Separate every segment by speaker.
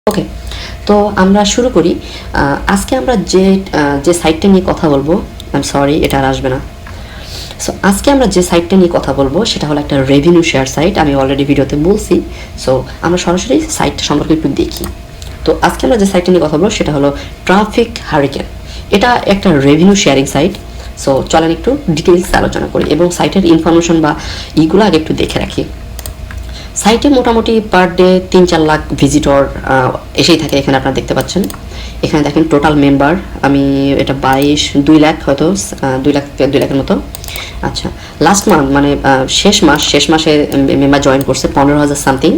Speaker 1: ওকে, তো আমরা শুরু করি। আজকে আমরা যে সাইটটা নিয়ে কথা বলবো, সরি এটা আর আসবে না। সো আজকে আমরা যে সাইটটা নিয়ে কথা বলবো সেটা হলো একটা রেভিনিউ শেয়ার সাইট। আমি অলরেডি ভিডিওতে বলছি। সো আমরা সরাসরি সাইটটা সম্পর্কে একটু দেখি। তো আজকে আমরা যে সাইটটা নিয়ে কথা বলবো সেটা হলো ট্রাফিক হারিকেন। এটা একটা রেভিনিউ শেয়ারিং সাইট। সো চলেন একটু ডিটেলস আলোচনা করি এবং সাইটের ইনফরমেশন বা ইগুলো আগে একটু দেখে রাখি। সাইটে মোটামুটি পার ডে 3-4 লাখ ভিজিটর এসেই থাকে। এখানে আপনারা দেখতে পাচ্ছেন, এখানে দেখেন টোটাল মেম্বার আমি এটা 2 লাখ হয়তো 2 লাখের মতো। আচ্ছা, লাস্ট মান্থ মানে শেষ মাসে মেম্বার জয়েন করছে 15,000 সামথিং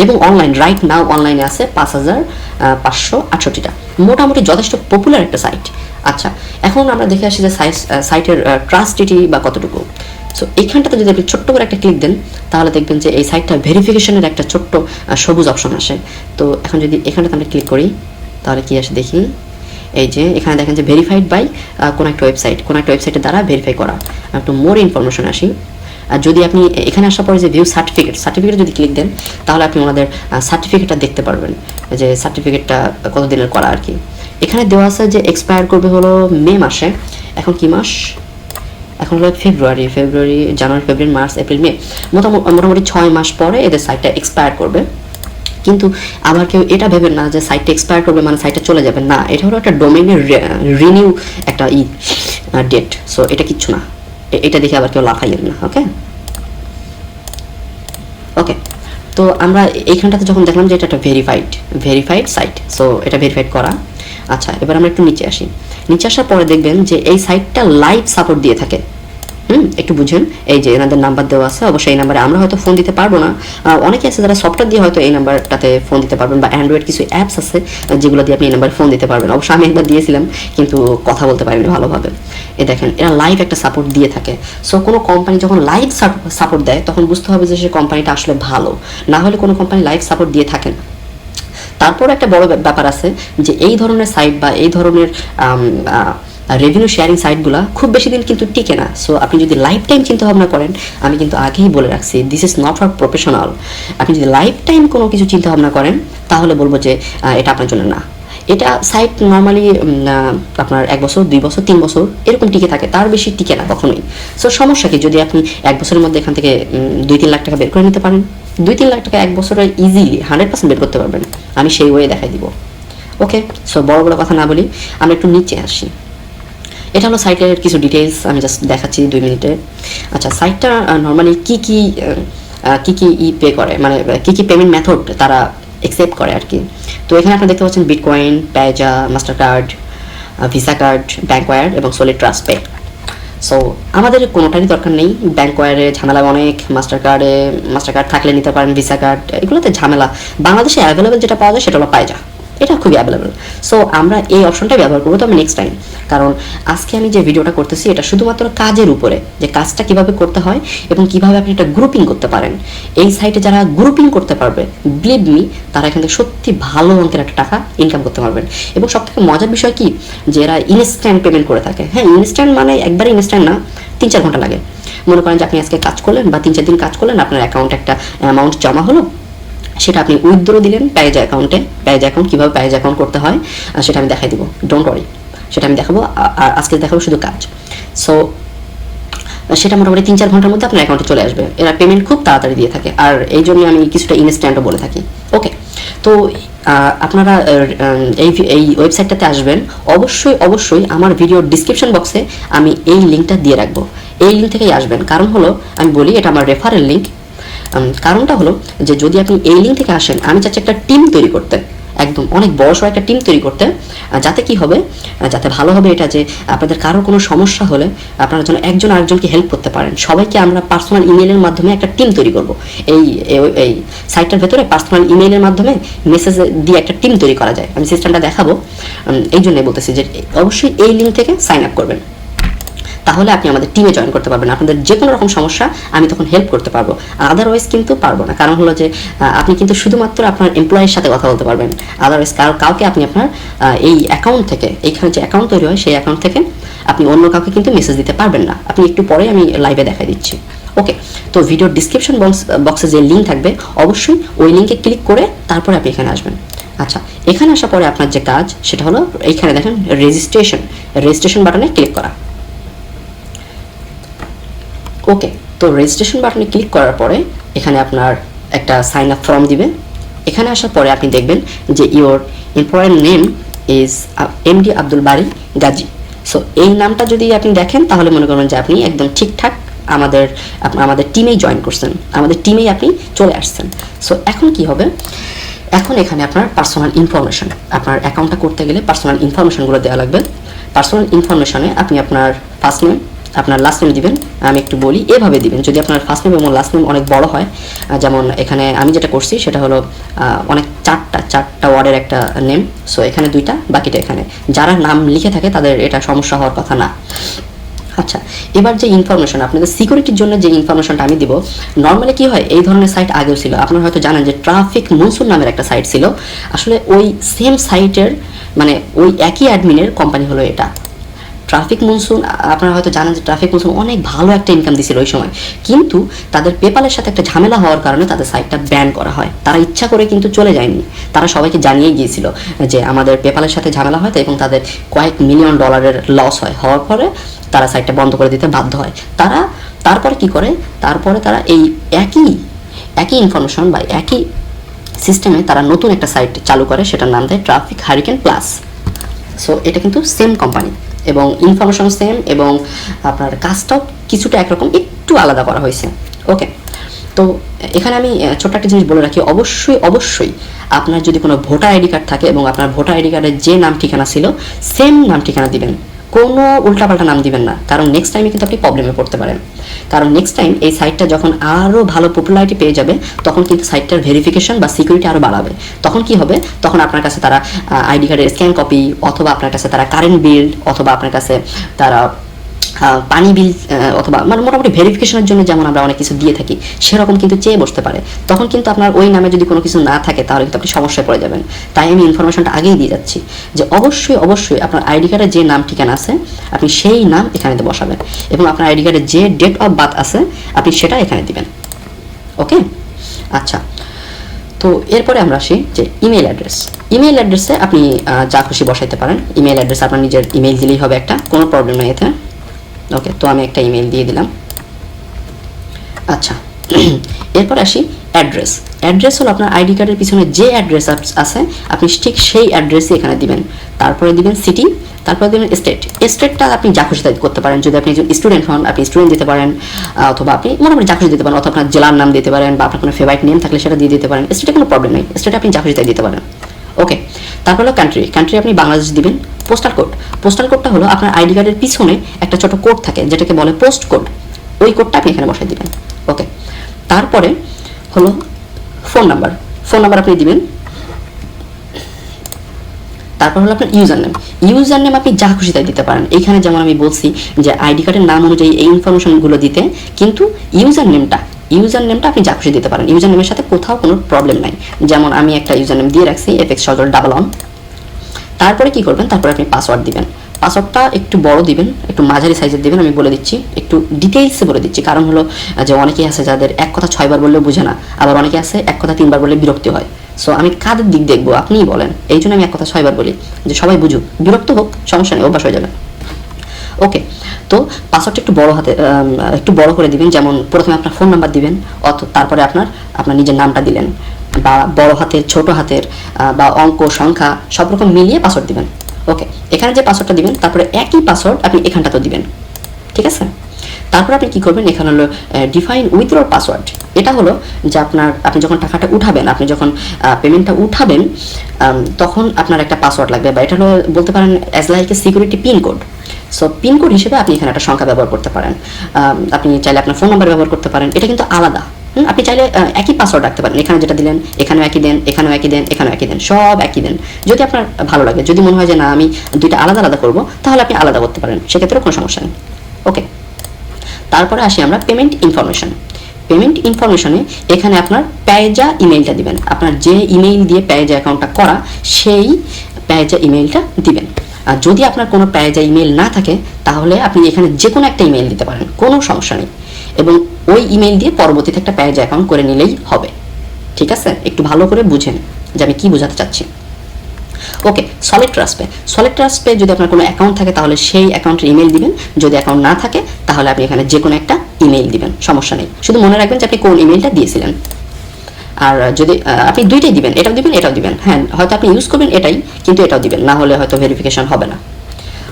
Speaker 1: এবং অনলাইন রাইট নাও অনলাইনে আছে 5,568টা। মোটামুটি যথেষ্ট পপুলার একটা সাইট। আচ্ছা, এখন আমরা দেখে আসি যে সাইটের ট্রাস্টিটি বা কতটুকু। সো এইখানটাতে যদি আপনি ছোট্ট করে একটা ক্লিক দেন তাহলে দেখবেন যে এই সাইটটা ভেরিফিকেশনের একটা ছোট্ট সবুজ অপশন আসে। তো এখন যদি এখানটাতে আমরা ক্লিক করি তাহলে কি আসে দেখি। এই যে এখানে দেখেন যে ভেরিফাইড বাই কোনো একটা ওয়েবসাইটের দ্বারা ভেরিফাই করা। একটু মোর ইনফরমেশন আসি। আর যদি আপনি এখানে আসার পরে যে ভিউ সার্টিফিকেট যদি ক্লিক দেন তাহলে আপনি ওনাদের সার্টিফিকেটটা দেখতে পারবেন, যে সার্টিফিকেটটা কতদিনের করা আর কি। এখানে দেওয়া আছে যে এক্সপায়ার করবে হলো মে মাসে। এখন কি মাস? এখন হলো ফেব্রুয়ারি, জানুয়ারি, ফেব্রুয়ারি, মার্চ, এপ্রিল, মে। মোটামুটি 6 মাস পরে এদের সাইটটা এক্সপায়ার করবে। কিন্তু আবার কেউ এটা ভেবেন না যে সাইটটা এক্সপায়ার করবে মানে সাইটটা চলে যাবে, না, এটা হলো একটা ডোমেইনের রিনিউ একটা ডেট। সো এটা কিচ্ছু না, এটা দেখে আবার কেউ লাফাইলেন না। ওকে, তো আমরা এইখানটাতে যখন দেখলাম যে এটা একটা ভেরিফাইড সাইট, সো এটা ভেরিফাইড করা। আচ্ছা, এবার আমরা একটু নিচে আসি। নিচে আসার পরে দেখবেন যে এই সাইটটা লাইভ সাপোর্ট দিয়ে থাকে। একটু বুঝেন, এই যে এনাদের নাম্বার দেওয়া আছে, অবশ্যই এই নাম্বারে আমরা হয়তো ফোন দিতে পারবো না। অনেকে আছে যারা সফটওয়্যার দিয়ে হয়তো এই নাম্বারটাতে ফোন দিতে পারবেন, বা অ্যান্ড্রয়েড কিছু অ্যাপস আছে যেগুলো দিয়ে আপনি এই নাম্বারে ফোন দিতে পারবেন। অবশ্যই আমি একবার দিয়েছিলাম কিন্তু কথা বলতে পারিনি ভালোভাবে। এ দেখেন, এরা লাইভ একটা সাপোর্ট দিয়ে থাকে। সো কোনো কোম্পানি যখন লাইভ সাপোর্ট দেয় তখন বুঝতে হবে যে সে কোম্পানিটা আসলে ভালো, না হলে কোনো কোম্পানি লাইভ সাপোর্ট দিয়ে থাকে না। তারপর একটা বড় ব্যাপার আছে যে এই ধরনের সাইট বা এই ধরনের রেভিনিউ শেয়ারিং সাইটগুলো খুব বেশি দিন কিন্তু টিকে না। সো আপনি যদি লাইফ টাইম চিন্তা ভাবনা করেন, আমি কিন্তু আগেই বলে রাখছি this is not for professional. আপনি যদি লাইফ টাইম কোনো কিছু চিন্তা ভাবনা করেন তাহলে বলবো যে এটা আপনার জন্য না। এটা সাইট নর্মালি আপনার 1 বছর, 2 বছর, 3 বছর এরকম টিকে থাকে, তার বেশি টিকে না কখনোই। সো সমস্যা কি যদি আপনি 1 বছরের মধ্যে এখান থেকে 2-3 লাখ টাকা বের করে নিতে পারেন? 2-3 লাখ টাকা 1 বছরে ইজিলি 100% বের করতে পারবেন। আমি সেই ওয়ে দেখাই দিব। ওকে, সো বড় কথা না বলি, আমরা একটু নিচে আসি। এটা হলো সাইটের কিছু ডিটেলস, আমি জাস্ট দেখাচ্ছি 2 মিনিটে। আচ্ছা, সাইটটা নর্মালি কি পে করে, মানে কি পেমেন্ট মেথড তারা অ্যাকসেপ্ট করে আর কি। তো এখানে আপনি দেখতে পাচ্ছেন bitcoin, Payza, Mastercard, Visa card, bank wire এবং সলিড ট্রাস্ট পে। সো আমাদের কোনোটারই দরকার নেই। ব্যাঙ্ক ওয়্যারে ঝামেলা অনেক, মাস্টার কার্ড থাকলে নিতে পারেন, ভিসা কার্ড এগুলোতে ঝামেলা। বাংলাদেশে অ্যাভেলেবেল যেটা পাওয়া যায় সেটা হলো পায়জা, এটা খুবই অ্যাভেলেবেল। সো আমরা এই অপশনটা ব্যবহার করবো, তবে নেক্সট টাইম। কারণ আজকে আমি যে ভিডিওটা করতেছি এটা শুধুমাত্র কাজের উপরে, যে কাজটা কিভাবে করতে হয় এবং কিভাবে আপনি এটা গ্রুপিং করতে পারেন। এই সাইটে যারা গ্রুপিং করতে পারবে, বিলিভ মি, তারা এখান থেকে সত্যি ভালো অঙ্কের একটা টাকা ইনকাম করতে পারবেন। এবং সবথেকে মজার বিষয় কি, যে এরা ইনস্ট্যান্ট পেমেন্ট করে থাকে। হ্যাঁ, ইনস্ট্যান্ট মানে একবারে ইনস্ট্যান্ট না, 3-4 ঘন্টা লাগে। মনে করেন যে আপনি আজকে কাজ করলেন বা 3-4 দিন কাজ করলেন, আপনার অ্যাকাউন্টে একটা অ্যামাউন্ট জমা হলো, সেটা আপনি উইথড্র দিলেন পেজা অ্যাকাউন্টে। পেজা অ্যাকাউন্ট কীভাবে পেজা অ্যাকাউন্ট করতে হয় সেটা আমি দেখাই দিব, ডোন্ট ওয়ারি, সেটা আমি দেখাবো। আর আজকে দেখাবো শুধু কাজ। সো সেটা মোটামুটি 3-4 ঘন্টার মধ্যে আপনার অ্যাকাউন্টে চলে আসবে। এরা পেমেন্ট খুব তাড়াতাড়ি দিয়ে থাকে, আর এই জন্য আমি কিছুটা ইনস্ট্যান্টও বলে থাকি। ওকে, তো আপনারা এই ওয়েবসাইটটাতে আসবেন, অবশ্যই আমার ভিডিওর ডিসক্রিপশন বক্সে আমি এই লিঙ্কটা দিয়ে রাখবো। এই লিঙ্ক থেকেই আসবেন। কারণ হলো, আমি বলি এটা আমার রেফারেল লিঙ্ক। কারণটা হলো যে যদি আপনি এই লিঙ্ক থেকে আসেন, আমি চাচ্ছি একটা টিম তৈরি করতে, একদম অনেক বড়সড় একটা টিম তৈরি করতে, যাতে কি হবে, যাতে ভালো হবে এটা যে আপনাদের কারোর কোনো সমস্যা হলে আপনারা যেন একজন আরেকজনকে হেল্প করতে পারেন। সবাইকে আমরা পার্সোনাল ইমেইলের মাধ্যমে একটা টিম তৈরি করব। এই সাইটটার ভেতরে পার্সোনাল ইমেইলের মাধ্যমে মেসেজ দিয়ে একটা টিম তৈরি করা যায়। আমি সিস্টেমটা দেখাবো, এই জন্যই বলতেছি যে অবশ্যই এই লিঙ্ক থেকে সাইন আপ করবেন, তাহলে আপনি আমাদের টিমে জয়েন করতে পারবেন। আপনাদের যে কোনো রকম সমস্যা আমি তখন হেল্প করতে পারবো, আদারওয়াইজ কিন্তু পারবো না। কারণ হলো যে আপনি কিন্তু শুধুমাত্র আপনার এমপ্লয়ের সাথে কথা বলতে পারবেন, আদারওয়াইজ কাউকে আপনি আপনার এই অ্যাকাউন্ট থেকে, এইখানে যে অ্যাকাউন্ট তৈরি হয় সেই অ্যাকাউন্ট থেকে আপনি অন্য কাউকে কিন্তু মেসেজ দিতে পারবেন না। আপনি একটু পরে আমি লাইভে দেখাই দিচ্ছি। ওকে, তো ভিডিওর ডিসক্রিপশন বক্সে যে লিঙ্ক থাকবে অবশ্যই ওই লিঙ্কে ক্লিক করে তারপরে আপনি এখানে আসবেন। আচ্ছা, এখানে আসার পরে আপনার যে কাজ সেটা হলো এইখানে দেখেন রেজিস্ট্রেশন বাটনে ক্লিক করা। ওকে, তো রেজিস্ট্রেশন বাটনে ক্লিক করার পরে এখানে আপনার একটা সাইন আপ ফর্ম দিবে। এখানে আসার পরে আপনি দেখবেন যে your employer name is MD Abdul Bari Gazi. So এই নামটা যদি আপনি দেখেন তাহলে মনে করবেন যে আপনি একদম ঠিকঠাক আমাদের টিমেই জয়েন করছেন, আমাদের টিমেই আপনি চলে আসছেন। সো এখন কি হবে, এখন এখানে আপনার পার্সোনাল ইনফরমেশন, আপনার অ্যাকাউন্টটা করতে গেলে পার্সোনাল ইনফরমেশনগুলো দেওয়া লাগবে। পার্সোনাল ইনফরমেশনে আপনি আপনার ফার্স্ট নেম, আপনার লাস্ট নেম দিবেন। আমি একটু বলি, এভাবে দিবেন যদি আপনার ফার্স্ট নেম এবং লাস্ট নেম অনেক বড় হয়। যেমন এখানে আমি যেটা করছি সেটা হলো অনেক চারটা ওয়ার্ডের একটা নেম, সো এখানে দুইটা, বাকিটা এখানে। যারা নাম লিখে থাকে তাদের এটা সমস্যা হওয়ার কথা না। আচ্ছা, এবার যে ইনফরমেশন আপনাদের সিকিউরিটির জন্য যে ইনফরমেশনটা আমি দিব, নর্মালি কি হয়, এই ধরনের সাইট আগেও ছিল। আপনারা হয়তো জানেন যে ট্রাফিক মনসুন নামের একটা সাইট ছিল। আসলে ওই সেম সাইটের মানে ওই একই অ্যাডমিনের কোম্পানি হলো এটা ট্রাফিক মনসুন। আপনারা হয়তো জানেন যে ট্রাফিক মনসুন অনেক ভালো একটা ইনকাম দিছিল ওই সময়, কিন্তু তাদের পেপালের সাথে একটা ঝামেলা হওয়ার কারণে তাদের সাইটটা ব্যান করা হয়। তারা ইচ্ছা করে কিন্তু চলে যায়নি, তারা সবাইকে জানিয়ে গিয়েছিল যে আমাদের পেপালের সাথে ঝামেলা হয়, এবং তাদের কয়েক মিলিয়ন ডলারের লস হওয়ার পরে তারা সাইটটা বন্ধ করে দিতে বাধ্য হয়। তারপরে কি করে, তারপরে তারা এই একই ইনফরমেশন বা একই সিস্টেমে তারা নতুন একটা সাইট চালু করে, সেটার নাম দেয় ট্রাফিক হারিকেন প্লাস। সো এটা কিন্তু সেম কোম্পানি এবং ইনফরমেশন সেম, এবং আপনার কাজটাও কিছুটা একরকম একটু আলাদা করা হয়েছে। ওকে, তো এখানে আমি ছোট্ট একটা জিনিস বলে রাখি, অবশ্যই আপনার যদি কোনো ভোটার আইডি কার্ড থাকে এবং আপনার ভোটার আইডি কার্ডের যে নাম ঠিকানা ছিল সেম নাম ঠিকানা দিবেন, কোনো উল্টাপাল্টা নাম দিবেন না। কারণ নেক্সট টাইমে কিন্তু আপনি প্রবলেমে পড়তে পারেন। কারণ নেক্সট টাইম এই সাইটটা যখন আরও ভালো পপুলারিটি পেয়ে যাবে, তখন কিন্তু সাইটটার ভেরিফিকেশন বা সিকিউরিটি আরও বাড়াবে। তখন কি হবে, তখন আপনার কাছে তারা আইডি কার্ডের স্ক্যান কপি, অথবা আপনার কাছে তারা কারেন্ট বিল, অথবা আপনার কাছে তারা পানি বিল, অথবা মানে মোটামুটি ভেরিফিকেশনের জন্য যেমন আমরা অনেক কিছু দিয়ে থাকি, সেরকম কিন্তু চেয়ে বসতে পারে। তখন কিন্তু আপনার ওই নামে যদি কোনো কিছু না থাকে তাহলে কিন্তু আপনি সমস্যায় পড়ে যাবেন। তাই আমি ইনফরমেশনটা আগেই দিয়ে যাচ্ছি যে অবশ্যই আপনার আইডি কার্ডের যে নাম ঠিকানা আছে আপনি সেই নাম এখানেতে বসাবেন, এবং আপনার আইডি কার্ডের যে ডেট অফ বার্থ আছে আপনি সেটা এখানে দিবেন। ওকে, আচ্ছা, তো এরপরে আমরা আসি যে ইমেল অ্যাড্রেসে আপনি যা খুশি বসাইতে পারেন। ইমেল অ্যাড্রেস আপনার নিজের ইমেল দিলেই হবে, একটা কোনো প্রবলেম নেই এতে। ওকে, তো আমি একটা ইমেল দিয়ে দিলাম। আচ্ছা, এরপর আসি অ্যাড্রেস হলো আপনার আইডি কার্ডের পিছনে যে অ্যাড্রেস আছে আপনি ঠিক সেই অ্যাড্রেসই এখানে দিবেন। তারপরে দিবেন সিটি, তারপরে দিবেন স্টেটটা আপনি যা খুশি তাই করতে পারেন। যদি আপনি একজন স্টুডেন্ট হন আপনি স্টুডেন্ট দিতে পারেন, অথবা আপনি মোটামুটি যা খুশি দিতে পারেন, অথবা আপনার জেলার নাম দিতে পারেন, বা আপনার কোনো ফেভারিট নেম থাকলে সেটা দিয়ে দিতে পারেন। স্টেটে কোনো প্রবলেম নেই, স্টেটে আপনি যা খুশি তাই দিতে পারেন। ওকে, তারপর হলো কান্ট্রি আপনি বাংলাদেশ দিবেন। পোস্টাল কোডটা হলো আপনার আইডি কার্ডের পিছনে একটা ছোট কোড থাকে যেটাকে বলে পোস্ট কোড, ওই কোডটা আপনি এখানে বসাই দিবেন। ওকে, তারপরে হলো ফোন নাম্বার আপনি দিবেন। তারপর হলো আপনার ইউজার নেম আপনি যা খুশি তাই দিতে পারেন। এইখানে যেমন আমি বলছি যে আইডি কার্ডের নাম অনুযায়ী এই ইনফরমেশনগুলো দিতে, কিন্তু ইউজার নেমটা আপনি যা খুশি দিতে পারেন। ইউজার নেমের সাথে কোথাও কোনো প্রবলেম নাই। যেমন আমি একটা ইউজার নেম দিয়ে রাখছি fxsajol11। তারপরে কি করবেন, তারপরে আপনি পাসওয়ার্ড দিবেন। পাসওয়ার্ডটা একটু বড় দিবেন, একটু মাঝারি সাইজের দিবেন। আমি বলে দিচ্ছি, একটু ডিটেইলসে বলে দিচ্ছি, কারণ হলো যে অনেকেই আছে যাদের এক কথা 6 বার বললেও বুঝে না, আবার অনেকে আছে এক কথা 3 বার বললে বিরক্তি হয়। সো আমি কাদের দিক দেখবো আপনিই বলেন, এই জন্য আমি এক কথা 6 বার বলি যে সবাই বুঝুক, বিরক্ত হোক সমস্যা নেই, অভ্যাস হয়ে যাবে। ওকে, তো পাসওয়ার্ডটা একটু বড় করে দিবেন। যেমন প্রথমে আপনার ফোন নাম্বার দিবেন, তারপরে আপনার নিজের নামটা দিলেন, বা বড় হাতের ছোট হাতের বা অঙ্ক সংখ্যা সব রকম মিলিয়ে পাসওয়ার্ড দিবেন। ওকে, এখানে যে পাসওয়ার্ডটা দিবেন তারপরে একই পাসওয়ার্ড আপনি এখানটাতেও দিবেন, ঠিক আছে। তারপর আপনি কি করবেন, এখানে হলো ডিফাইন উইথড্র পাসওয়ার্ড। এটা হলো যে আপনি যখন টাকাটা উঠাবেন, আপনি যখন পেমেন্টটা উঠাবেন, তখন আপনার একটা পাসওয়ার্ড লাগবে, বা এটা হলো বলতে পারেন as like a security pincode. So pincode হিসেবে আপনি এখানে একটা সংখ্যা ব্যবহার করতে পারেন। আপনি চাইলে আপনার ফোন নাম্বার ব্যবহার করতে পারেন, এটা কিন্তু আলাদা। আপনি চাইলে একই পাসওয়ার্ড রাখতে পারেন, এখানে যেটা দিলেন এখানেও একই দেন, এখানেও একই দেন, এখানেও একই দেন, সব একই দেন। যদি আপনার ভালো লাগে, যদি মনে হয় যে না আমি দুইটা আলাদা করবো, তাহলে আপনি আলাদা করতে পারেন, সেক্ষেত্রে কোনো সমস্যা নেই। ওকে, তারপরে আসি আমরা পেমেন্ট ইনফরমেশনে। এখানে আপনার পেজা ইমেইলটা দিবেন, আপনার যে ইমেইল দিয়ে পেজা অ্যাকাউন্টটা করা সেই পেজা ইমেইলটা দিবেন। আর যদি আপনার কোনো পেজা ইমেইল না থাকে তাহলে আপনি এখানে যে কোনো একটা ইমেইল দিতে পারেন, কোনো সমস্যা নেই, এবং ওই ইমেইল দিয়ে পরবর্তীতে একটা পেজা অ্যাকাউন্ট করে নিলেই হবে, ঠিক আছে। একটু ভালো করে বুঝেন যে আমি কি বোঝাতে চাচ্ছি। ওকে, সলিড ট্রাস্টে যদি আপনার কোনো অ্যাকাউন্ট থাকে তাহলে সেই অ্যাকাউন্টের ইমেল দিবেন, যদি অ্যাকাউন্ট না থাকে তাহলে আপনি এখানে যে কোনো একটা ইমেল দিবেন, সমস্যা নেই। শুধু মনে রাখবেন যে আপনি কোন ইমেলটা দিয়েছিলেন। আর যদি আপনি দুইটাই দিবেন, এটাও দিবেন, হ্যাঁ হয়তো আপনি ইউজ করবেন এটাই, কিন্তু এটাও দিবেন, না হলে হয়তো ভেরিফিকেশন হবে না।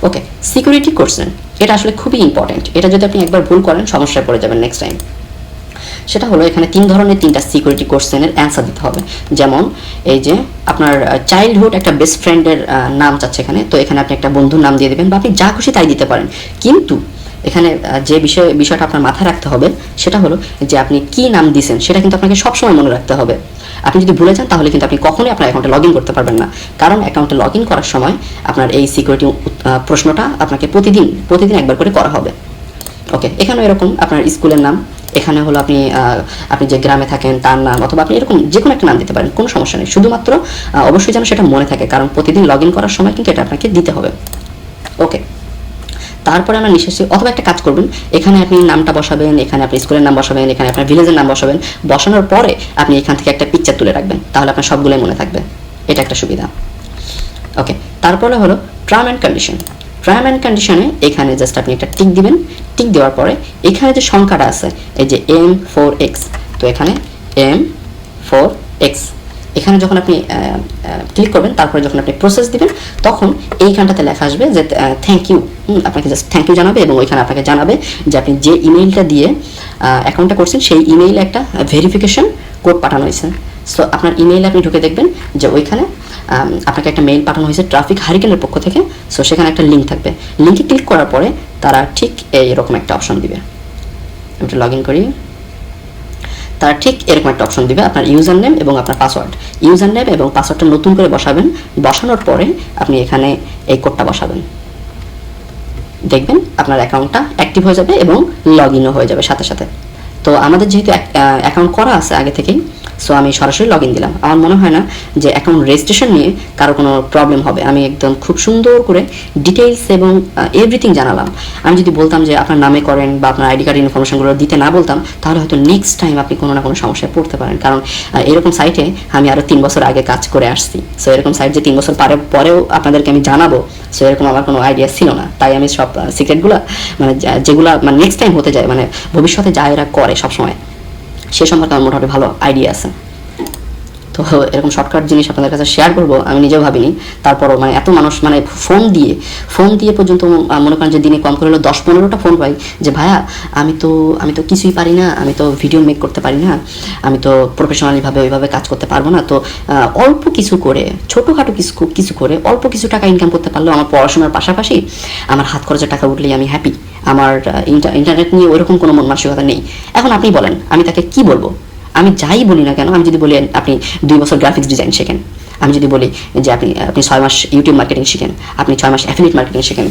Speaker 1: ওকে, সিকিউরিটি কোশ্চেন, এটা আসলে খুবই ইম্পর্টেন্ট। এটা যদি আপনি একবার ভুল করেন সমস্যায় পড়ে যাবেন নেক্সট টাইম। সেটা হলো এখানে 3টা সিকিউরিটি কোশ্চেনের অ্যান্সার দিতে হবে। যেমন এই যে আপনার চাইল্ডহুড একটা বেস্ট ফ্রেন্ডের নাম চাচ্ছে এখানে, তো এখানে আপনি একটা বন্ধুর নাম দিয়ে দেবেন বা আপনি যা খুশি তাই দিতে পারেন। কিন্তু এখানে যে বিষয়টা আপনার মাথায় রাখতে হবে সেটা হলো যে আপনি কি নাম দিয়েছেন সেটা কিন্তু আপনাকে সবসময় মনে রাখতে হবে। আপনি যদি ভুলে যান তাহলে কিন্তু আপনি কখনোই আপনার অ্যাকাউন্টে লগ ইন করতে পারবেন না, কারণ অ্যাকাউন্টে লগ ইন করার সময় আপনার এই সিকিউরিটি প্রশ্নটা আপনাকে প্রতিদিন একবার করে করা হবে। ওকে, এখানেও এরকম আপনার স্কুলের নাম, এখানে হলো আপনি যে গ্রামে থাকেন তার নাম, অথবা আপনি এরকম যে কোনো একটা নাম দিতে পারেন, কোনো সমস্যা নেই। শুধুমাত্র অবশ্যই যেন সেটা মনে থাকে, কারণ প্রতিদিন লগ ইন করার সময় কিন্তু এটা আপনাকে দিতে হবে। ওকে, তারপরে আমরা নিঃশ্বাসে অথবা একটা কাজ করবেন, এখানে আপনি নামটা বসাবেন, এখানে আপনি স্কুলের নাম বসাবেন, এখানে আপনার ভিলেজের নাম বসাবেন। বসানোর পরে আপনি এখান থেকে একটা পিকচার তুলে রাখবেন, তাহলে আপনার সবগুলোই মনে থাকবে। এটা একটা সুবিধা। ওকে, তারপরে হলো টার্ম অ্যান্ড কন্ডিশনে এখানে জাস্ট আপনি একটা টিক দিবেন। টিক দেওয়ার পরে এখানে যে সংখ্যাটা আছে এই যে M4X, তো এখানে M4X এখানে যখন আপনি ক্লিক করবেন, তারপরে যখন আপনি প্রসেস দিবেন তখন এইখানটাতে লেখা আসবে যে থ্যাংক ইউ। আপনাকে জাস্ট থ্যাংক ইউ জানাবে এবং ওইখানে আপনাকে জানাবে যে আপনি যে ইমেইলটা দিয়ে অ্যাকাউন্টটা করছেন সেই ইমেইলে একটা ভেরিফিকেশন কোড পাঠানো হয়েছে। সো আপনার ইমেইলে আপনি ঢুকে দেখবেন যে ওইখানে আপনাকে একটা মেইল পাঠানো হয়েছে ট্রাফিক হারিকেনের পক্ষ থেকে। সো সেখানে একটা লিঙ্ক থাকবে, লিঙ্কে ক্লিক করার পরে তারা ঠিক এইরকম একটা অপশন দিবে। আমি লগ ইন করি, তারা ঠিক এরকম একটা অপশন দিবে, আপনার ইউজার নেম এবং আপনার পাসওয়ার্ড। ইউজার নেম এবং পাসওয়ার্ডটা নতুন করে বসাবেন, বসানোর পরে আপনি এখানে এই কোডটা বসাবেন, দেখবেন আপনার অ্যাকাউন্টটা অ্যাক্টিভ হয়ে যাবে এবং লগ ইনও হয়ে যাবে সাথে সাথে। তো আমাদের যেহেতু অ্যাকাউন্ট করা আছে আগে থেকেই, সো আমি সরাসরি লগ ইন দিলাম। আমার মনে হয় না যে অ্যাকাউন্ট রেজিস্ট্রেশন নিয়ে কারো কোনো প্রবলেম হবে। আমি একদম খুব সুন্দর করে ডিটেইলস এবং এভরিথিং জানালাম। আমি যদি বলতাম যে আপনার নামে করেন বা আপনার আইডি কার্ড ইনফরমেশনগুলো দিতে না বলতাম, তাহলে হয়তো নেক্সট টাইম আপনি কোনো না কোনো সমস্যায় পড়তে পারেন, কারণ এরকম সাইটে আমি আরও 3 বছর আগে কাজ করে আসছি। সো এরকম সাইট যে 3 বছর পরেও আপনাদেরকে আমি জানাবো, সো এরকম আমার কোনো আইডিয়া ছিল না। তাই আমি সব সিক্রেটগুলো মানে যেগুলো মানে নেক্সট টাইম হতে যায়, মানে ভবিষ্যতে যা এরা করে সবসময়, সে সম্পর্কে আমার মোটামুটি ভালো আইডিয়া আছে। তো এরকম শর্টকাট জিনিস আপনাদের কাছে শেয়ার করবো আমি নিজেও ভাবিনি। তারপরও মানে এত মানুষ মানে ফোন দিয়ে পর্যন্ত মনে করেন যে দিনে কম করে হলো 10-15টা ফোন পাই যে ভাইয়া আমি তো কিছুই পারি না, আমি তো ভিডিও মেক করতে পারি না, আমি তো প্রফেশনালিভাবে ওইভাবে কাজ করতে পারবো না। তো অল্প কিছু করে ছোটোখাটো কিছু করে অল্প কিছু টাকা ইনকাম করতে পারলেও আমার পড়াশোনার পাশাপাশি আমার হাত খরচের টাকা উঠলেই আমি হ্যাপি। আমার ইন্টারনেট নিয়ে ওইরকম কোনো মন মানসিকতা নেই। এখন আপনি বলেন আমি তাকে কি বলবো? আমি যাই বলি না কেন, আমি যদি বলি আপনি 2 বছর গ্রাফিক্স ডিজাইন শেখেন, আমি যদি বলি যে আপনি 6 মাস ইউটিউব মার্কেটিং শিখেন, আপনি 6 মাস অ্যাফিলিয়েট মার্কেটিং শিখেন,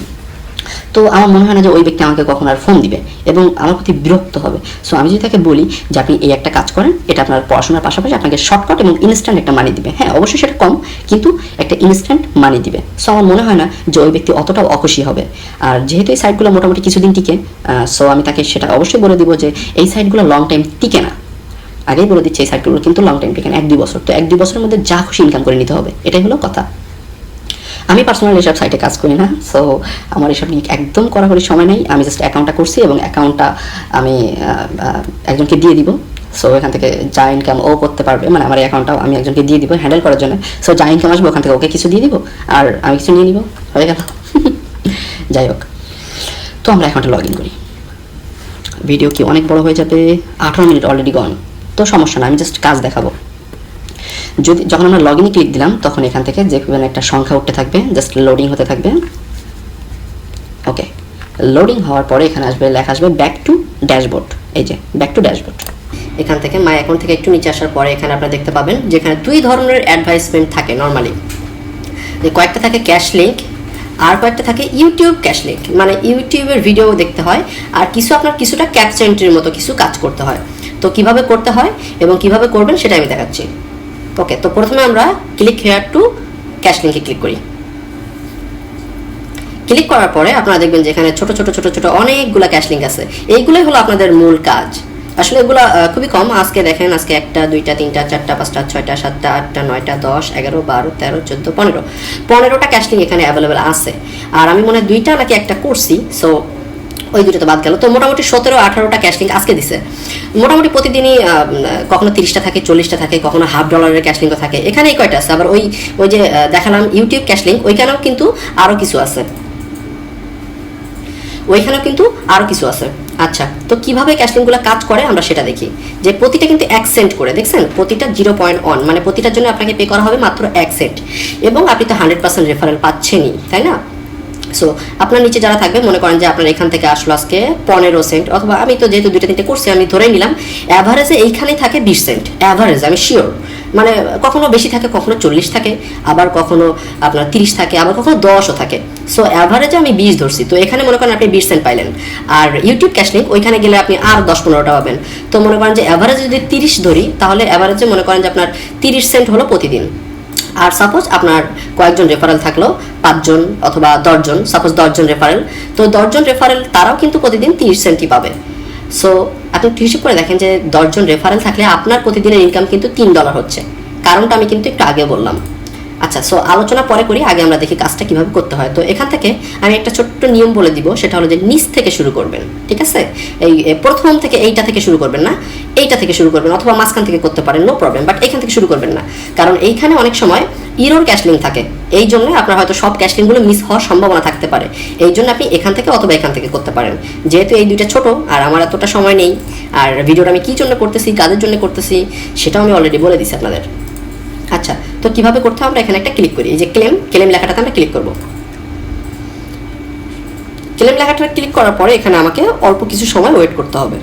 Speaker 1: তো আমার মনে হয় না যে ওই ব্যক্তি আমাকে কখনো আর ফোন দিবে এবং আমার প্রতি বিরক্ত হবে। সো আমি যদি তাকে বলি যে আপনি এই একটা কাজ করেন, এটা আপনার পড়াশোনার পাশাপাশি আপনাকে শর্টকাট এবং ইনস্ট্যান্ট একটা মানি দিবে, হ্যাঁ অবশ্যই সেটা কম কিন্তু একটা ইনস্ট্যান্ট মানি দিবে, সো আমার মনে হয় না যে ওই ব্যক্তি অতটাও অখুশি হবে। আর যেহেতু এই সাইটগুলো মোটামুটি কিছুদিন টিকে, সো আমি তাকে সেটা অবশ্যই বলে দিব যে এই সাইটগুলো লং টাইম টিকে না। আগেই বলে দিচ্ছি এই সাইটগুলো কিন্তু লং টাইম টিকে না, 1-2 বছর। তো 1-2 বছরের মধ্যে যা খুশি ইনকাম করে নিতে হবে, এটাই হলো কথা। আমি পার্সোনালি এসব সাইটে কাজ করি না, সো আমার এসব নিয়ে একদম কড়াকড়ি সময় নেই। আমি জাস্ট অ্যাকাউন্টটা করছি এবং অ্যাকাউন্টটা আমি একজনকে দিয়ে দিব। সো এখান থেকে যা ইনকাম ও করতে পারবে, মানে আমার অ্যাকাউন্টটাও আমি একজনকে দিয়ে দিব হ্যান্ডেল করার জন্য। সো যা ইনকাম আসবে ওখান থেকে ওকে কিছু দিয়ে দিব আর আমি কিছু নিয়ে নিব, হয়ে গেল। যাই হোক, তো আমরা অ্যাকাউন্টে লগ ইন করি। ভিডিও কি অনেক বড় হয়ে যাবে, 18 মিনিট অলরেডি গন, তো সমস্যা না, আমি জাস্ট কাজ দেখাবো। যখন আমরা লগ ইনে ক্লিক দিলাম তখন এখান থেকে যে কোনো একটা সংখ্যা উঠতে থাকবে, জাস্ট লোডিং হতে থাকবে। ওকে, লোডিং হওয়ার পরে এখানে আসবে লেখা আসবে ব্যাক টু ড্যাশবোর্ড। এই যে ব্যাক টু ড্যাশবোর্ড, এখান থেকে মাই অ্যাকাউন্ট থেকে একটু নিচে আসার পরে এখানে আপনারা দেখতে পাবেন যেখানে 2 ধরনের অ্যাডভাইসমেন্ট থাকে নর্মালি। কয়েকটা থাকে ক্যাশ লিঙ্ক আর কয়েকটা থাকে ইউটিউব ক্যাশ লিঙ্ক, মানে ইউটিউবের ভিডিও দেখতে হয় আর আপনার কিছুটা ক্যাপচা এন্ট্রির মতো কিছু কাজ করতে হয়। তো কিভাবে করতে হয় এবং কিভাবে করবেন সেটা আমি দেখাচ্ছি। ওকে, তো প্রথমে আমরা ক্লিক হেয়ার টু ক্যাশ লিঙ্কে ক্লিক করি। ক্লিক করার পরে আপনারা দেখবেন যে এখানে ছোট ছোট অনেকগুলো ক্যাশ লিঙ্ক আছে। এইগুলোই হলো আপনাদের মূল কাজ। আসলে এগুলো খুবই কম। আজকে দেখেন, আজকে 1টা 2টা 3টা 4টা 5টা 6টা 7টা 8টা 9টা 10 11 12 13 14 15টা ক্যাশলিং এখানে অ্যাভেলেবেল আছে। আর আমি মনে হয় 2টা নাকি একটা করছি, সো ওই দুটো তো বাদ গেল। তো মোটামুটি 17-18টা ক্যাশলিং আজকে দিছে। মোটামুটি প্রতিদিনই কখনো 30টা থাকে, 40টা থাকে, কখনো $1/2 ক্যাশলিংও থাকে। এখানে এই কয়টা আছে। আবার ওই যে দেখালাম ইউটিউব ক্যাশলিং, ওইখানেও কিন্তু আরও কিছু আছে, ওইখানেও কিন্তু আরও কিছু আছে। আচ্ছা, তো কিভাবে ক্যাশলিংগুলো কাজ করে আমরা সেটা দেখি। যে প্রতিটা কিন্তু 1 সেন্ট করে, দেখছেন প্রতিটা 0.1, মানে প্রতিটার জন্য আপনাকে পে করা হবে মাত্র 1 সেন্ট, এবং আপনি তো 100% রেফারেল পাচ্ছেনই, তাই না? সো আপনার নিচে যারা থাকবে, মনে করেন যে আপনার এখান থেকে আসলো আজকে 15 সেন্ট, অথবা আমি তো যেহেতু 2টা 3টে করছি আমি ধরেই নিলাম অ্যাভারেজে এইখানেই থাকে 20 সেন্ট অ্যাভারেজ, আমি শিওর। মানে কখনো বেশি থাকে, কখনো 40 থাকে, আবার কখনো আপনার 30 থাকে, আবার কখনো 10ও থাকে। সো অ্যাভারেজে আমি 20 ধরছি। তো এখানে মনে করেন আপনি 20 সেন্ট পাইলেন। আর ইউটিউব ক্যাশলিং ওইখানে গেলে আপনি আর 10-15টা পাবেন। তো মনে করেন যে অ্যাভারেজে যদি 30 ধরি, তাহলে অ্যাভারেজে মনে করেন যে আপনার 30 সেন্ট হলো প্রতিদিন। আর সাপোজ আপনার কয়েকজন রেফারেল থাকলো, 5 জন অথবা 10 জন, সাপোজ 10 জন রেফারেল, তো 10 জন রেফারেল তারাও কিন্তু প্রতিদিন 30 সেন্টই পাবে। সো আপনি হিসেব করে দেখেন যে 10 জন রেফারেল থাকলে আপনার প্রতিদিনের ইনকাম কিন্তু $3 হচ্ছে। কারণটা আমি কিন্তু একটু আগে বললাম। আচ্ছা, সো আলোচনা পরে করি, আগে আমরা দেখি কাজটা কিভাবে করতে হয়। তো এখান থেকে আমি একটা ছোট্ট নিয়ম বলে দিব, সেটা হলো যে নিচ থেকে শুরু করবেন, ঠিক আছে? এই প্রথম থেকে এইটা থেকে শুরু করবেন না, এইটা থেকে শুরু করবেন, অথবা মাঝখান থেকে করতে পারেন, নো প্রবলেম, বাট এখান থেকে শুরু করবেন না। কারণ এইখানে অনেক সময় ইরর ক্যাশলিং থাকে, এই জন্য আপনার হয়তো সব ক্যাশলিংগুলো মিস হওয়ার সম্ভাবনা থাকতে পারে। এই জন্য আপনি এখান থেকে অথবা এখান থেকে করতে পারেন। যেহেতু এই দুইটা ছোট আর আমার এতটা সময় নেই, আর ভিডিওটা আমি কী জন্য করতেছি, কাদের জন্য করতেছি, সেটাও আমি অলরেডি বলে দিচ্ছি আপনাদের। আচ্ছা, তো কিভাবে করতে হবে, আমরা এখানে একটা ক্লিক করি। এই যে ক্লেম লেখাটাতে আমরা ক্লিক করব। ক্লেম লেখাটা ক্লিক করার পরে এখানে আমাকে অল্প কিছু সময় ওয়েট করতে হবে।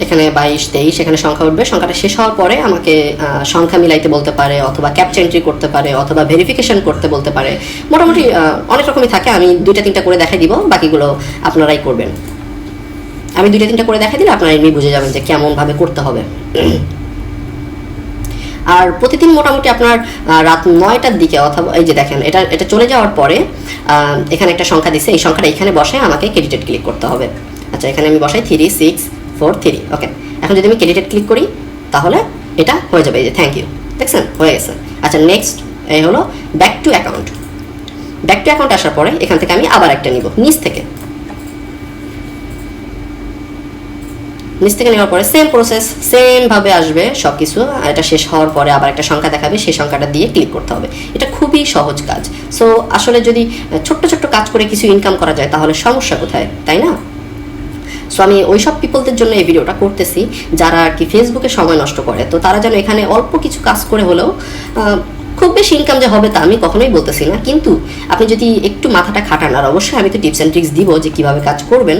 Speaker 1: এখানে 22, 23 এখানে সংখ্যা উঠবে। সংখ্যাটা শেষ হওয়ার পরে আমাকে সংখ্যা মিলাইতে বলতে পারে, অথবা ক্যাপচা এন্ট্রি করতে পারে, অথবা ভেরিফিকেশন করতে বলতে পারে। মোটামুটি অনেক রকমই থাকে। আমি 2টা 3টা করে দেখাই দিব, বাকিগুলো আপনারাই করবেন। আমি 2টা 3টা করে দেখাই দিলে আপনারা এমনি বুঝে যাবেন যে কেমনভাবে করতে হবে। আর প্রতিদিন মোটামুটি আপনার রাত 9টার দিকে, অথবা এই যে দেখেন এটা চলে যাওয়ার পরে এখানে একটা সংখ্যা দিছে, এই সংখ্যাটা এখানে বসে আমাকে ক্রেডিটেড ক্লিক করতে হবে। আচ্ছা, এখানে আমি বসাই 3643, ওকে। এখন যদি আমি ক্রেডিটেড ক্লিক করি তাহলে এটা হয়ে যাবে। এই যে থ্যাংক ইউ, দেখছেন হয়ে গেছে। আচ্ছা, নেক্সট এই হলো back to account. Back to account আসার পরে এখান থেকে আমি আবার একটা নিব নিচ থেকে। নিচ থেকে নেওয়ার পরে সেম প্রসেস, সেমভাবে আসবে সব কিছু। এটা শেষ হওয়ার পরে আবার একটা সংখ্যা দেখাবে, সেই সংখ্যাটা দিয়ে ক্লিক করতে হবে। এটা খুবই সহজ কাজ। সো আসলে যদি ছোট্ট ছোট্ট কাজ করে কিছু ইনকাম করা যায় তাহলে সমস্যা কোথায়, তাই না? সো আমি ওই সব পিপলদের জন্য এই ভিডিওটা করতেছি যারা আর কি ফেসবুকে সময় নষ্ট করে। তো তারা যেন এখানে অল্প কিছু কাজ করে হলেও, খুব বেশি ইনকাম যে হবে তা আমি কখনোই বলতেছি না, কিন্তু আপনি যদি একটু মাথাটা খাটান, আর অবশ্যই আমি তো টিপস অ্যান্ড ট্রিক্স দিব যে কীভাবে কাজ করবেন,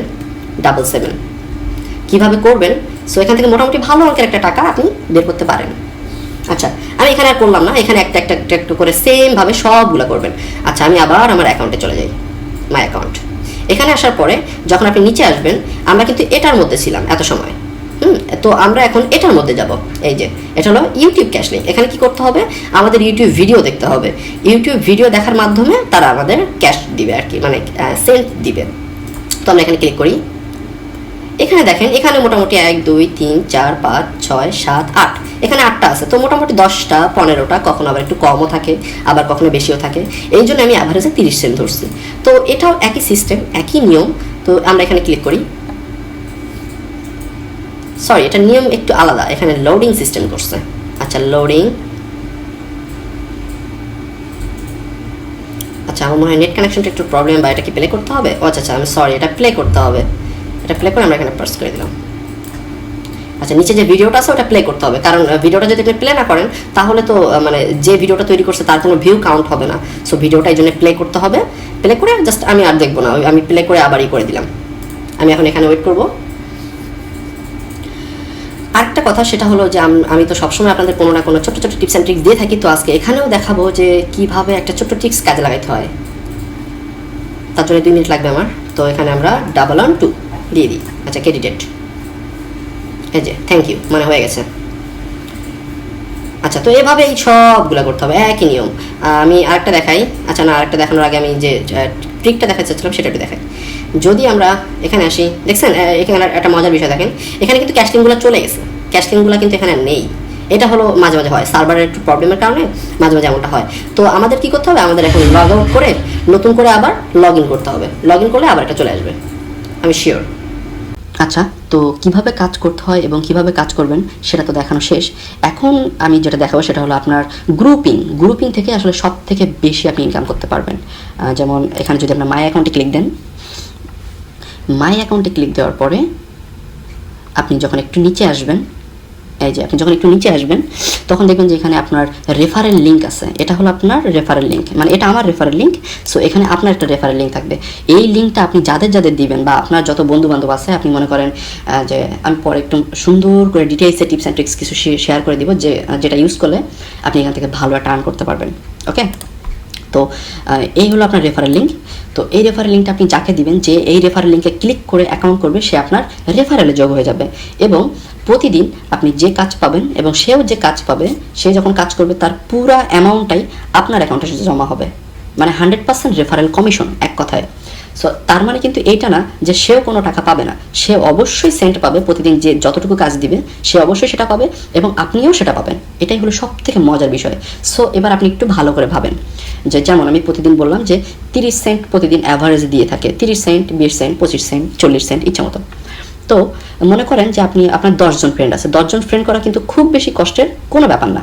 Speaker 1: 777 কীভাবে করবেন। সো এখান থেকে মোটামুটি ভালো অঙ্কের একটা টাকা আপনি বের করতে পারেন। আচ্ছা, আমি এখানে আর করলাম না, এখানে একটা একটা একটা একটু করে সেমভাবে সবগুলো করবেন। আচ্ছা, আমি আবার আমার অ্যাকাউন্টে চলে যাই, মাই অ্যাকাউন্ট। এখানে আসার পরে যখন আপনি নিচে আসবেন, আমরা কিন্তু এটার মধ্যে ছিলাম এত সময়, তো আমরা এখন এটার মধ্যে যাব। এই যে এটা হলো ইউটিউব ক্যাশলিং। এখানে কি করতে হবে, আমাদের ইউটিউব ভিডিও দেখতে হবে। ইউটিউব ভিডিও দেখার মাধ্যমে তারা আমাদের ক্যাশ দিবে আর কি, মানে সেন্ট দিবে। তো আমরা এখানে ক্লিক করি। এখানে দেখেন, এখানে মোটামুটি 1 2 3 4 5 6 7 8, এখানে 8টা আছে। তো মোটামুটি 10টা 15টা, কখনো আবার একটু কমও থাকে, আবার কখনো বেশিও থাকে। এই জন্য আমি অ্যাভারেজে 30 সেন্ট ধরছি। তো এটাও একই সিস্টেম, একই নিয়ম। তো আমরা এখানে ক্লিক করি। সরি, এটা নিয়ম একটু আলাদা, এখানে লোডিং সিস্টেম করছে। আচ্ছা, লোডিং। আচ্ছা, আমার মনে হয় নেট কানেকশনটা একটু প্রবলেম, বা এটা কি প্লে করতে হবে? আচ্ছা আচ্ছা, আমি সরি, এটা প্লে করতে হবে। এটা প্লে করে আমরা এখানে প্রেস করে দিলাম। আচ্ছা, নিচে যে ভিডিওটা আছে ওটা প্লে করতে হবে, কারণ ভিডিওটা যদি আপনি প্লে না করেন তাহলে তো মানে যে ভিডিওটা তৈরি করছে তার কোনো ভিউ কাউন্ট হবে না। সো ভিডিওটা এই জন্য প্লে করতে হবে। প্লে করে জাস্ট আমি আর দেখবো না, আমি প্লে করে আবারই করে দিলাম। আমি এখন এখানে ওয়েট করবো। আরেকটা কথা, সেটা হলো যে আমি তো সবসময় আপনাদের কোনো না কোনো ছোটো ছোটো টিপস অ্যান্ড ট্রিক্স দিয়ে থাকি। তো আজকে এখানেও দেখাবো যে কীভাবে একটা ছোট্ট ট্রিক্স কাজে লাগাইতে হয়। তার জন্য 2 মিনিট লাগবে আমার। তো এখানে আমরা 112 দিয়ে দিই। আচ্ছা, ক্রেডিটেড, এই যে থ্যাংক ইউ, মানে হয়ে গেছে। আচ্ছা, তো এভাবে এই সবগুলো করতে হবে, একই নিয়ম। আমি আরেকটা দেখাই। আচ্ছা না, আরেকটা দেখানোর আগে আমি যে ট্রিকটা দেখাতে চাচ্ছিলাম সেটা একটু দেখাই। যদি আমরা এখানে আসি, দেখছেন এখানে একটা মজার বিষয় দেখেন, এখানে কিন্তু ক্যাশলিংগুলো চলে গেছে, ক্যাশলিংগুলো কিন্তু এখানে নেই। এটা হলো মাঝে মাঝে হয়, সার্ভারের একটু প্রবলেমের কারণে মাঝে মাঝে এমনটা হয়। তো আমাদের কি করতে হবে, আমাদের এখন লগ আউট করে নতুন করে আবার লগ ইন করতে হবে, লগ ইন করলে আবার এটা চলে আসবে, আমি শিওর। আচ্ছা, তো কিভাবে কাজ করতে হয় এবং কিভাবে কাজ করবেন সেটা তো দেখানো শেষ। এখন আমি যেটা দেখাবো সেটা হলো আপনার গ্রুপিং থেকে আসলে সব থেকে বেশি আপনি ইনকাম করতে পারবেন। যেমন এখানে যদি আপনার মাই অ্যাকাউন্টে ক্লিক দেন, মাই অ্যাকাউন্টে ক্লিক দেওয়ার পরে আপনি যখন একটু নিচে আসবেন, এই যে আপনি যখন একটু নিচে আসবেন তখন দেখবেন যে এখানে আপনার রেফারেল লিঙ্ক আছে। এটা হলো আপনার রেফারেল লিঙ্ক, মানে এটা আমার রেফারেল লিঙ্ক। সো এখানে আপনার একটা রেফারেল লিঙ্ক থাকবে। এই লিঙ্কটা আপনি যাদের যাদের দিবেন বা আপনার যত বন্ধু বান্ধব আছে, আপনি মনে করেন যে আমি পরে একটু সুন্দর করে ডিটেইলসে টিপস অ্যান্ড ট্রিক্স কিছু শেয়ার করে দিব, যেটা ইউজ করলে আপনি এখান থেকে ভালো একটা আর্ন করতে পারবেন। ওকে, তো এই হলো আপনার রেফারেল লিঙ্ক। তো এই রেফারেল লিঙ্কটা আপনি যাকে দিবেন, যে এই রেফারেল লিঙ্কে ক্লিক করে অ্যাকাউন্ট করবে, সে আপনার রেফারেলে যোগ হয়ে যাবে এবং প্রতিদিন আপনি যে কাজ পাবেন এবং সেও যে কাজ পাবে, সে যখন কাজ করবে তার পুরা অ্যামাউন্টটাই আপনার অ্যাকাউন্টে জমা হবে, মানে 100% রেফারেল কমিশন এক কথায়। সো তার মানে কিন্তু এইটা না যে সেও কোনো টাকা পাবে না, সে অবশ্যই সেন্ট পাবে, প্রতিদিন যে যতটুকু কাজ দিবে সে অবশ্যই সেটা পাবে এবং আপনিও সেটা পাবেন। এটাই হলো সব থেকে মজার বিষয়। সো এবার আপনি একটু ভালো করে ভাবেন যে, যেমন আমি প্রতিদিন বললাম যে 30 সেন্ট প্রতিদিন অ্যাভারেজ দিয়ে থাকে, 30 সেন্ট, 20 সেন্ট, 25 সেন্ট, 40 সেন্ট ইচ্ছা মতো। তো মনে করেন যে আপনার 10 জন ফ্রেন্ড আছে, 10 জন ফ্রেন্ড করা কিন্তু খুব বেশি কষ্টের কোনো ব্যাপার না।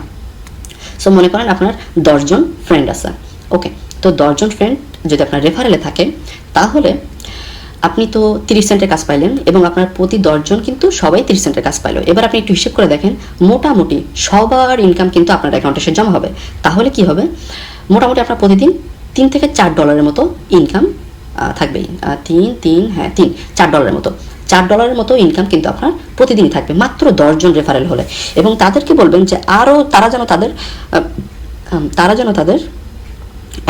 Speaker 1: সো মনে করেন আপনার 10 জন ফ্রেন্ড আছে। ওকে, তো 10 জন ফ্রেন্ড যদি আপনার রেফারেলে থাকে, তাহলে আপনি তো 30 সেন্টের কাজ পাইলেন এবং আপনার প্রতি 10 জন কিন্তু সবাই 30 সেন্টের কাজ পাইলো। এবার আপনি একটু হিসেব করে দেখেন, মোটামুটি সবার ইনকাম কিন্তু আপনার অ্যাকাউন্টে এসে জমা হবে। তাহলে কি হবে, মোটামুটি আপনার প্রতিদিন $3 থেকে $4 মতো ইনকাম থাকবেই। 4 ডলারের মতো, $4 মতো ইনকাম কিন্তু আপনার প্রতিদিনই থাকবে, মাত্র 10 জন রেফারেল হলে। এবং তাদেরকে বলবেন যে আরও তারা যেন তাদের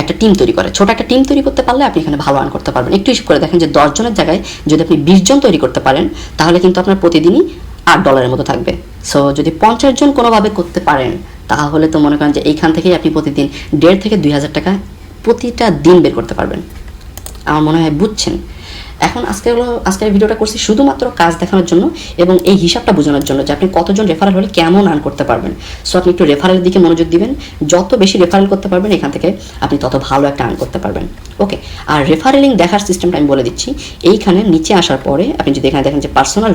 Speaker 1: একটা টিম তৈরি করে, ছোট একটা টিম তৈরি করতে পারলে আপনি এখানে ভালো আর্ন করতে পারবেন। একটু হিসেব করে দেখেন যে 10 জনের জায়গায় যদি আপনি 20 জন তৈরি করতে পারেন, তাহলে কিন্তু আপনার প্রতিদিনই $8 মতো থাকবে। সো যদি 50 জন কোনোভাবে করতে পারেন, তাহলে তো মনে করেন যে এইখান থেকেই আপনি প্রতিদিন 1,500 থেকে 2,000 টাকা প্রতিটা দিন বের করতে পারবেন। আমার মনে হয় বুঝছেন। এখন আজকের ভিডিওটা করছি শুধুমাত্র কাজ দেখানোর জন্য এবং এই হিসাবটা বোঝানোর জন্য যে আপনি কতজন রেফারেল হলে কেমন আর্ন করতে পারবেন। সো আপনি একটু রেফারেলের দিকে মনোযোগ দিবেন, যত বেশি রেফারেল করতে পারবেন এখান থেকে আপনি তত ভালো একটা আর্ন করতে পারবেন। ওকে, আর রেফারেলিং দেখার সিস্টেমটা আমি বলে দিচ্ছি। এইখানে নিচে আসার পরে আপনি যদি এখানে দেখেন যে পার্সোনাল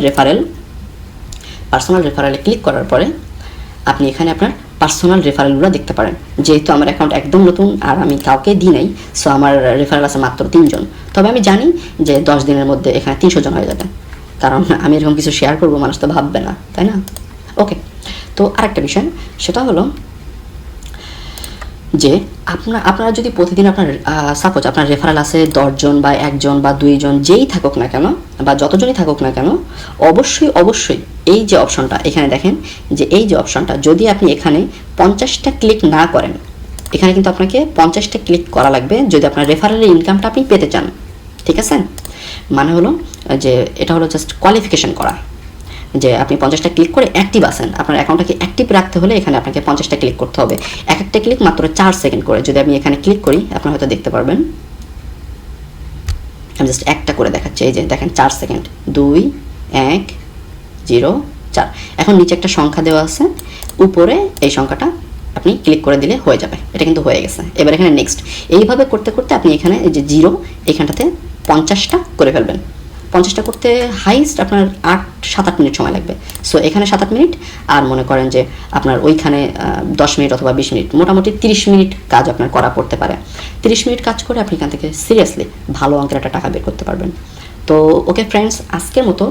Speaker 1: রেফারেলে ক্লিক করার পরে আপনি এখানে আপনার পার্সোনাল রেফারেলগুলো দেখতে পারেন। যেহেতু আমার অ্যাকাউন্ট একদম নতুন আর আমি কাউকে দিই নাই, সো আমার রেফারেল আছে মাত্র 3 জন। তবে আমি জানি যে 10 দিনের মধ্যে এখানে 300 জন হয়ে যাবে, কারণ আমি এরকম কিছু শেয়ার করবো, মানুষ তো ভাববে না, তাই না? ওকে, তো আরেকটা বিষয় সেটা হলো যে আপনারা যদি প্রতিদিন সাপোজ আপনার রেফারেল আছে 10 জন বা 1 জন বা 2 জন, যেই থাকুক না কেন বা যতজনই থাকুক না কেন, অবশ্যই এই যে অপশনটা এখানে দেখেন, যে এই যে অপশনটা যদি আপনি এখানে 50টা ক্লিক না করেন, এখানে কিন্তু আপনাকে 50টা ক্লিক করা লাগবে যদি আপনার রেফারেলের ইনকামটা আপনি পেতে চান। ঠিক আছে, মানে হলো যে এটা হলো জাস্ট কোয়ালিফিকেশন করা, যে আপনি 50টা ক্লিক করে অ্যাক্টিভ আছেন। আপনার অ্যাকাউন্টটাকে অ্যাক্টিভ রাখতে হলে এখানে আপনাকে 50টা ক্লিক করতে হবে, এক একটা ক্লিক মাত্র 4 সেকেন্ড করে। যদি আমি এখানে ক্লিক করি, আপনারা হয়তো দেখতে পারবেন, আমি জাস্ট একটা করে দেখাচ্ছি। এই যে দেখেন 4 সেকেন্ড, 2 1 0 4। এখন নিচে একটা সংখ্যা দেওয়া আছে, উপরে এই সংখ্যাটা আপনি ক্লিক করে দিলে হয়ে যাবে। এটা কিন্তু হয়ে গেছে। এবার এখানে নেক্সট, এইভাবে করতে করতে আপনি এখানে এই যে 0 এখানটাতে 50টা করে ফেলবেন। 50টা করতে হাইস্ট আপনার 7-8 মিনিট সময় লাগবে। সো এখানে 7-8 মিনিট, আর মনে করেন যে আপনার ওইখানে 10 মিনিট অথবা 20 মিনিট, মোটামুটি 30 মিনিট কাজ আপনার করা পড়তে পারে। 30 মিনিট কাজ করে আপনি এখান থেকে সিরিয়াসলি ভালো অঙ্কের একটা টাকা বের করতে পারবেন। তো ওকে ফ্রেন্ডস, আজকের মতো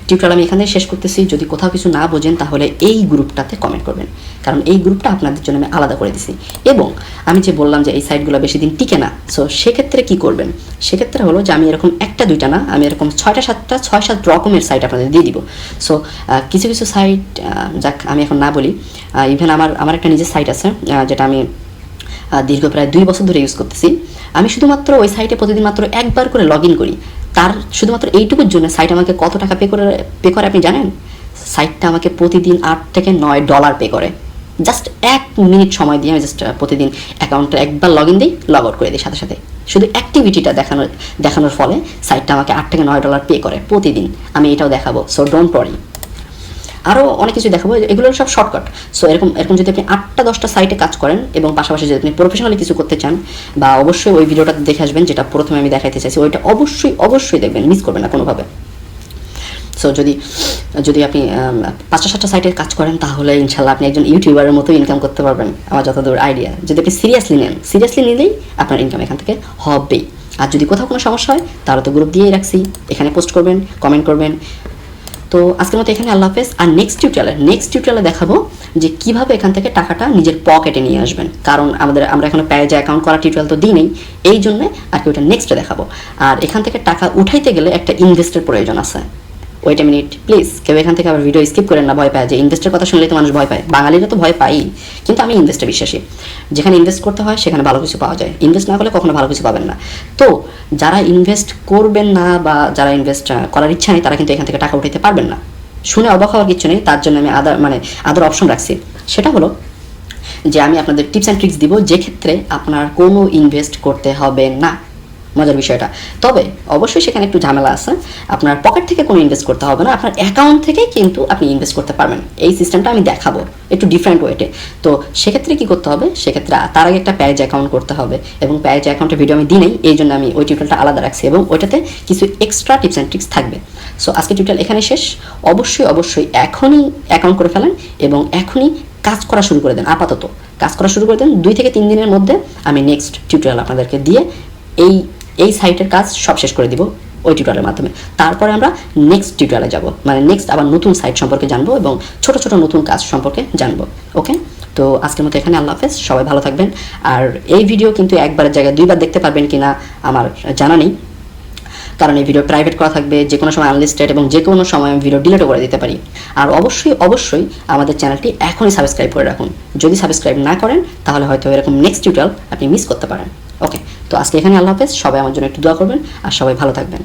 Speaker 1: টিউটোরিয়াল আমি এখানে শেষ করতেছি। যদি কোথাও কিছু না বোঝেন তাহলে এই গ্রুপটাতে কমেন্ট করবেন, কারণ এই গ্রুপটা আপনাদের জন্য আমি আলাদা করে দিছি। এবং আমি যে বললাম যে এই সাইটগুলো বেশি দিন টিকে না, সো সেক্ষেত্রে কি করবেন, সেক্ষেত্রে হলো যে আমি এরকম 1টা-2টা না, আমি এরকম 6টা-7টা 6-7 রকমের সাইট আপনাদের দিয়ে দিব। সো কিছু সাইট, যাক আমি এখন না বলি, ইভেন আমার একটা নিজের সাইট আছে যেটা আমি দীর্ঘ প্রায় 2 বছর ধরে ইউজ করতেছি। আমি শুধুমাত্র ওই সাইটে প্রতিদিন মাত্র একবার করে লগ ইন করি। তার শুধুমাত্র এইটুকুর জন্য সাইট আমাকে কত টাকা পে করে আপনি জানেন? সাইটটা আমাকে প্রতিদিন $8 থেকে $9 পে করে। জাস্ট 1 মিনিট সময় দিয়ে আমি জাস্ট প্রতিদিন অ্যাকাউন্টে একবার লগ ইন দিই, লগ আউট করে দিই সাথে সাথে। শুধু অ্যাক্টিভিটিটা দেখানোর ফলে সাইটটা আমাকে $8 থেকে $9 পে করে প্রতিদিন। আমি এটাও দেখাবো, সো ডোন্ট ওয়ারি। আরও অনেক কিছু দেখাবো, এগুলো সব শর্টকাট। সো এরকম যদি আপনি 8টা-10টা সাইটে কাজ করেন এবং পাশাপাশি যদি আপনি প্রফেশনালি কিছু করতে চান, বা অবশ্যই ওই ভিডিওটা দেখে আসবেন যেটা প্রথমে আমি দেখাইতে চাইছি, ওইটা অবশ্যই দেখবেন, মিস করবেন না কোনোভাবে। সো যদি আপনি 5টা-7টা সাইটে কাজ করেন, তাহলে ইনশাল্লাহ আপনি একজন ইউটিউবারের মতো ইনকাম করতে পারবেন, আমার যতদূর আইডিয়া। যদি আপনি সিরিয়াসলি নিলেই আপনার ইনকাম এখান থেকে হবেই। আর যদি কোথাও কোনো সমস্যা হয়, তাহলে তো গ্রুপ দিয়েই রাখছি, এখানে পোস্ট করবেন, কমেন্ট করবেন। তো আজকের মতো এখানে আল্লাহ হাফেজ। আর নেক্সট টিউটোরিয়ালে দেখাবো যে কীভাবে এখান থেকে টাকাটা নিজের পকেটে নিয়ে আসবেন, কারণ আমরা এখানে পেজে অ্যাকাউন্ট করা টিউটোরিয়াল তো দিই নেই, এই জন্যে আর কি ওটা নেক্সটে দেখাবো। আর এখান থেকে টাকা উঠাইতে গেলে একটা ইনভেস্টের প্রয়োজন আছে। ওয়েট এ মিনিট প্লিজ, কেউ এখান থেকে আবার ভিডিও স্কিপ করেন না, ভয় পায় যে ইনভেস্টের কথা শুনলেই তো মানুষ ভয় পায়। বাঙালিরা তো ভয় পাই, কিন্তু আমি ইনভেস্টে বিশ্বাসী। যেখানে ইনভেস্ট করতে হয় সেখানে ভালো কিছু পাওয়া যায়, ইনভেস্ট না করলে কখনো ভালো কিছু পাবেন না। তো যারা ইনভেস্ট করবেন না বা যারা ইনভেস্ট করার ইচ্ছা নেই, তারা কিন্তু এখান থেকে টাকা উঠাতে পারবেন না। শুনে অবাক হওয়ার কিছু নেই, তার জন্য আমি আদার অপশন রাখছি। সেটা হলো যে আমি আপনাদের টিপস অ্যান্ড ট্রিক্স দিব, যে ক্ষেত্রে আপনার কোনো ইনভেস্ট করতে হবে না। মজার বিষয়টা, তবে অবশ্যই সেখানে একটু ঝামেলা আছে। আপনার পকেট থেকে কোনো ইনভেস্ট করতে হবে না, আপনার অ্যাকাউন্ট থেকে কিন্তু আপনি ইনভেস্ট করতে পারবেন। এই সিস্টেমটা আমি দেখাবো একটু ডিফারেন্ট ওয়েতে। তো সেক্ষেত্রে কী করতে হবে, সেক্ষেত্রে তার আগে একটা পেজ অ্যাকাউন্ট করতে হবে, এবং পেজ অ্যাকাউন্টের ভিডিও আমি দিই নেই, এই জন্য আমি ওই টিউটোরিয়ালটা আলাদা রাখছি, এবং ওইটাতে কিছু এক্সট্রা টিপস অ্যান্ড ট্রিক্স থাকবে। সো আজকে টিউটোরিয়াল এখানে শেষ। অবশ্যই এখনই অ্যাকাউন্ট করে ফেলেন এবং এখনই কাজ করা শুরু করে দেন। আপাতত কাজ করা শুরু করে দেন, 2 থেকে 3 দিনের মধ্যে আমি নেক্সট টিউটোরিয়াল আপনাদেরকে দিয়ে এই সাইটের কাজ সব শেষ করে দিব ওই টিউটোরিয়ালের মাধ্যমে। তারপরে আমরা নেক্সট টিউটোরিয়ালে যাব, মানে নেক্সট আবার নতুন সাইট সম্পর্কে জানবো এবং ছোট নতুন কাজ সম্পর্কে জানবো। ওকে, তো আজকের মতো এখানে আল্লাহ হাফেজ, সবাই ভালো থাকবেন। আর এই ভিডিও কিন্তু একবারের জায়গায় 2বার দেখতে পারবেন কিনা আমার জানা নেই, কারণ এই ভিডিও প্রাইভেট করা থাকবে, যে কোনো সময় আনলিস্টেড, এবং যে কোনো সময় আমি ভিডিও ডিলিটও করে দিতে পারি। আর অবশ্যই আমাদের চ্যানেলটি এখনই সাবস্ক্রাইব করে রাখুন। যদি সাবস্ক্রাইব না করেন, তাহলে হয়তো এরকম নেক্সট টিউটোরিয়াল আপনি মিস করতে পারেন। ওকে, তো আজকে এখানে আল্লাহ হাফেজ, সবাই আমার জন্য একটু দোয়া করবেন আর সবাই ভালো থাকবেন।